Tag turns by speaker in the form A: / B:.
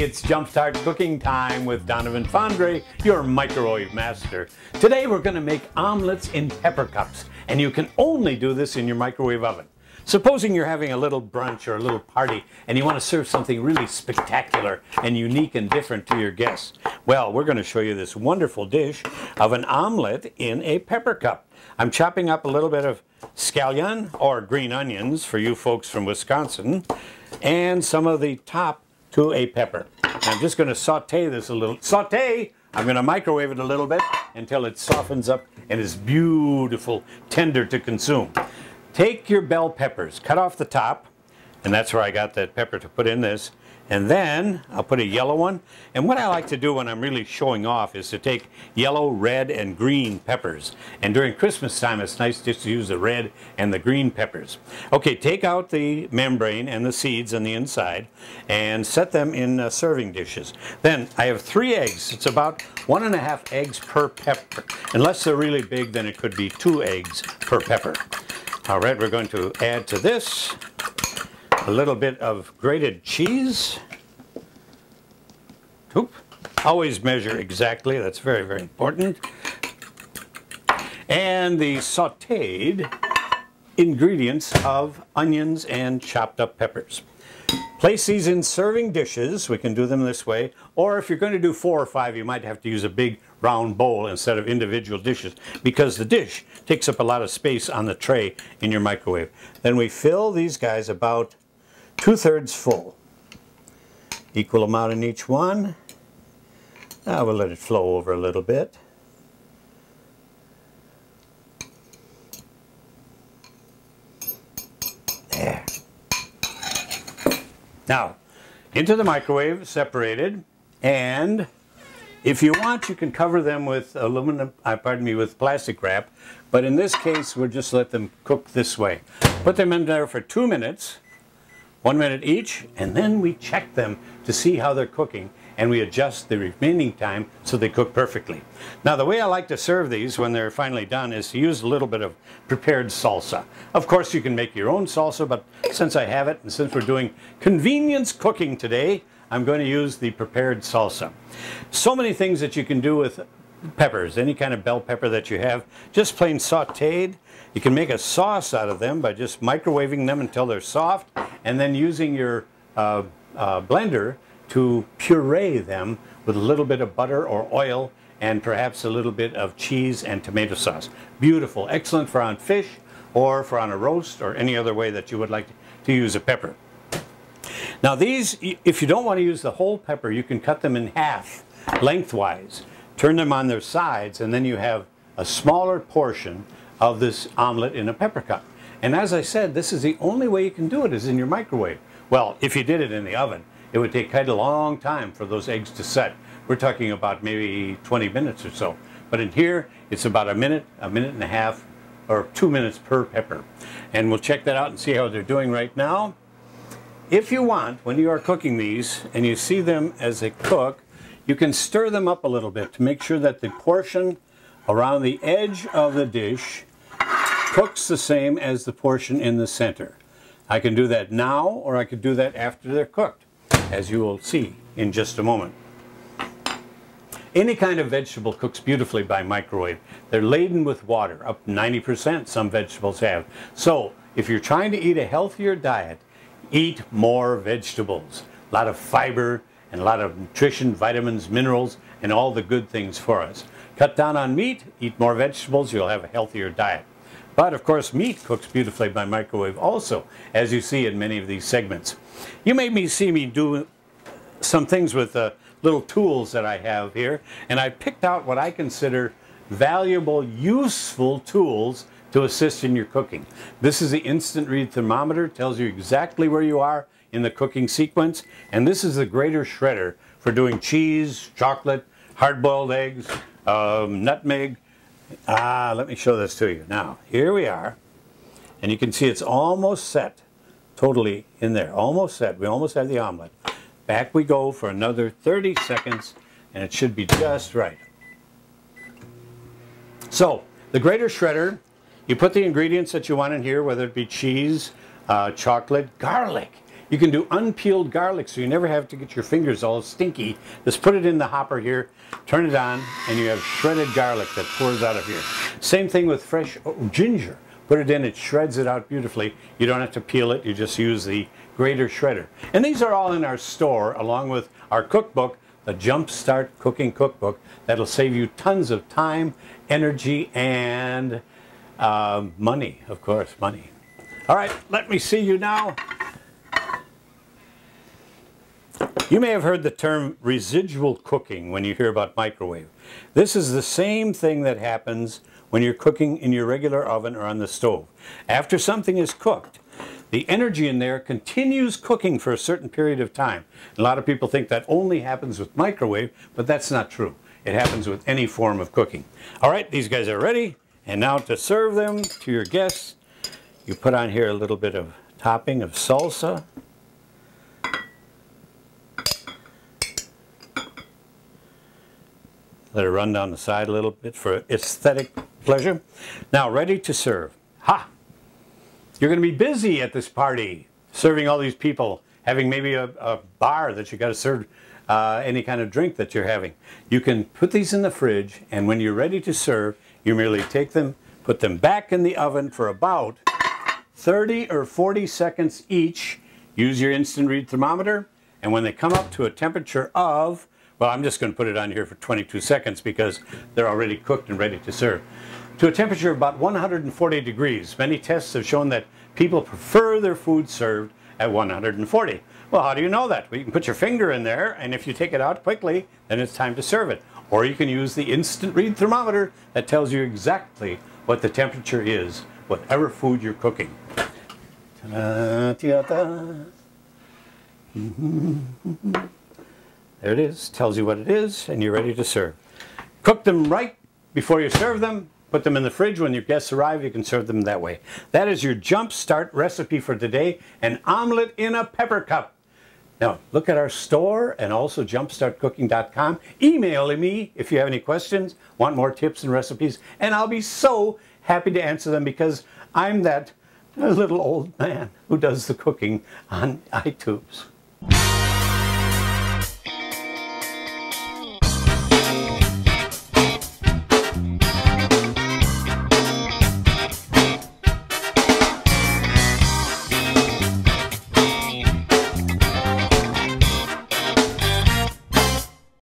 A: it's JumpStart cooking time with Donovan Fondre, your microwave master. Today we're going to make omelets in pepper cups, and you can only do this in your microwave oven. Supposing you're having a little brunch or a little party and you want to serve something really spectacular and unique and different to your guests. Well, we're going to show you this wonderful dish of an omelet in a pepper cup. I'm chopping up a little bit of scallion or green onions for you folks from Wisconsin and some of the top to a pepper. I'm just going to saute this a little. I'm going to microwave it a little bit until it softens up and is beautiful, tender to consume. Take your bell peppers, cut off the top, and that's where I got that pepper to put in this. And then I'll put a yellow one. And what I like to do when I'm really showing off is to take yellow, red, and green peppers. And during Christmas time, it's nice just to use the red and the green peppers. Okay, take out the membrane and the seeds on the inside and set them in serving dishes. Then I have 3 eggs. It's about 1.5 eggs per pepper. Unless they're really big, then it could be 2 eggs per pepper. All right, we're going to add to this a little bit of grated cheese. Oop. Always measure exactly. That's very, very important. And the sautéed ingredients of onions and chopped up peppers. Place these in serving dishes. We can do them this way. Or if you're going to do 4 or 5, you might have to use a big round bowl instead of individual dishes because the dish takes up a lot of space on the tray in your microwave. Then we fill these guys about 2/3 full. Equal amount in each one. Now we'll let it flow over a little bit. There. Now, into the microwave, separated, and if you want, you can cover them with with plastic wrap, but in this case, we'll just let them cook this way. Put them in there for 2 minutes, 1 minute each, and then we check them to see how they're cooking, and we adjust the remaining time so they cook perfectly. Now, the way I like to serve these when they're finally done is to use a little bit of prepared salsa. Of course, you can make your own salsa, but since I have it, and since we're doing convenience cooking today, I'm going to use the prepared salsa. So many things that you can do with peppers, any kind of bell pepper that you have, just plain sauteed. You can make a sauce out of them by just microwaving them until they're soft, and then using your blender to puree them with a little bit of butter or oil and perhaps a little bit of cheese and tomato sauce. Beautiful, excellent for on fish or for on a roast or any other way that you would like to use a pepper. Now these, if you don't want to use the whole pepper, you can cut them in half lengthwise, turn them on their sides, and then you have a smaller portion of this omelet in a pepper cup. And as I said, this is the only way you can do it is in your microwave. Well, if you did it in the oven, it would take quite a long time for those eggs to set. We're talking about maybe 20 minutes or so. But in here, it's about a minute and a half, or 2 minutes per pepper. And we'll check that out and see how they're doing right now. If you want, when you are cooking these and you see them as they cook, you can stir them up a little bit to make sure that the portion around the edge of the dish cooks the same as the portion in the center. I can do that now, or I could do that after they're cooked, as you will see in just a moment. Any kind of vegetable cooks beautifully by microwave. They're laden with water, up 90% some vegetables have. So if you're trying to eat a healthier diet, eat more vegetables. A lot of fiber and a lot of nutrition, vitamins, minerals, and all the good things for us. Cut down on meat, eat more vegetables, you'll have a healthier diet. But of course, meat cooks beautifully by microwave also, as you see in many of these segments. You may see me do some things with little tools that I have here, and I picked out what I consider valuable, useful tools to assist in your cooking. This is the instant read thermometer, tells you exactly where you are in the cooking sequence, and this is the grater shredder for doing cheese, chocolate, hard-boiled eggs, nutmeg. Let me show this to you. Now, here we are, and you can see it's almost set, totally in there, almost set. We almost have the omelet. Back we go for another 30 seconds, and it should be just right. So, the grater shredder, you put the ingredients that you want in here, whether it be cheese, chocolate, garlic. You can do unpeeled garlic, so you never have to get your fingers all stinky. Just put it in the hopper here, turn it on, and you have shredded garlic that pours out of here. Same thing with fresh ginger. Put it in, it shreds it out beautifully. You don't have to peel it, you just use the grater shredder. And these are all in our store, along with our cookbook, the JumpStart Cooking Cookbook. That'll save you tons of time, energy, and money, of course, money. All right, let me see you now. You may have heard the term residual cooking when you hear about microwave. This is the same thing that happens when you're cooking in your regular oven or on the stove. After something is cooked, the energy in there continues cooking for a certain period of time. A lot of people think that only happens with microwave, but that's not true. It happens with any form of cooking. All right, these guys are ready. And now to serve them to your guests, you put on here a little bit of topping of salsa. Let it run down the side a little bit for aesthetic pleasure. Now, ready to serve. Ha! You're going to be busy at this party, serving all these people, having maybe a bar that you got to serve any kind of drink that you're having. You can put these in the fridge, and when you're ready to serve, you merely take them, put them back in the oven for about 30 or 40 seconds each. Use your instant read thermometer, and when they come up to a temperature of, well, I'm just going to put it on here for 22 seconds because they're already cooked and ready to serve. To a temperature of about 140 degrees. Many tests have shown that people prefer their food served at 140. Well, how do you know that? Well, you can put your finger in there, and if you take it out quickly, then it's time to serve it. Or you can use the instant read thermometer that tells you exactly what the temperature is, whatever food you're cooking. There it is, tells you what it is, and you're ready to serve. Cook them right before you serve them. Put them in the fridge. When your guests arrive, you can serve them that way. That is your JumpStart recipe for today, an omelet in a pepper cup. Now, look at our store and also jumpstartcooking.com. Email me if you have any questions, want more tips and recipes, and I'll be so happy to answer them because I'm that little old man who does the cooking on iTunes.